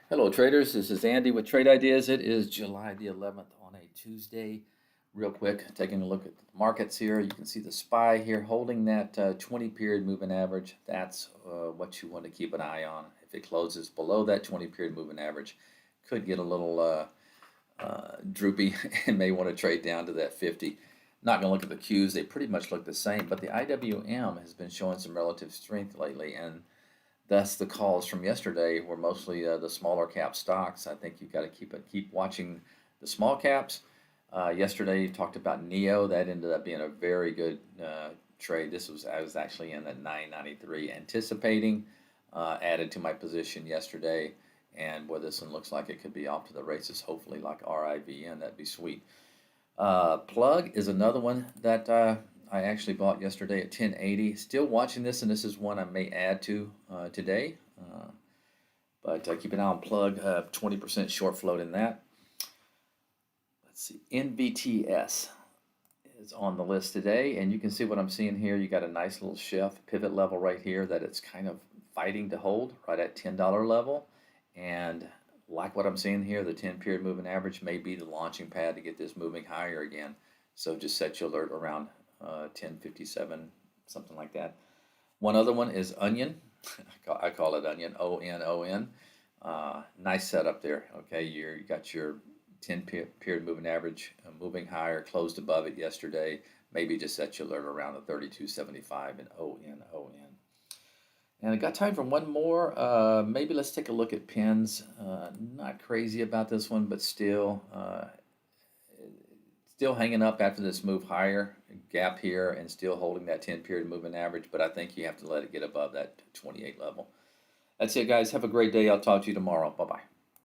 Hello, traders. This is Andy with Trade Ideas. It is July the 11th on a Tuesday. Real quick, taking a look at the markets here. You can see the SPY here holding that 20 period moving average. That's what you want to keep an eye on. If it closes below that 20 period moving average, could get a little droopy and may want to trade down to that 50. Not going to look at the Qs. They pretty much look the same, but the IWM has been showing some relative strength lately, and thus the calls from yesterday were mostly the smaller cap stocks. I think you've got to keep watching the small caps. Yesterday you talked about Neo. That ended up being a very good trade. I was actually in at 993 anticipating. Added to my position yesterday, and boy, this one looks like it could be off to the races. Hopefully, like RIVN, that'd be sweet. Plug is another one that I actually bought yesterday at 1080. Still watching this, and this is one I may add to today. But keep an eye on Plug, 20% short float in that. Let's see, NVTS is on the list today, and you can see what I'm seeing here. You got a nice little shift, pivot level right here that it's kind of fighting to hold right at $10 level. And like what I'm seeing here, the 10 period moving average may be the launching pad to get this moving higher again. So just set your alert around 1057, something like that. One other one is Onion. I call it Onion, ONNN. Nice setup there. Okay, you got your 10 period moving average moving higher, closed above it yesterday. Maybe just set your alert around the 3275 in ONNN. And I got time for one more. Maybe let's take a look at pins. Not crazy about this one, but still hanging up after this move higher, gap here, and still holding that 10 period moving average. But I think you have to let it get above that 28 level. That's it, guys. Have a great day. I'll talk to you tomorrow. Bye-bye.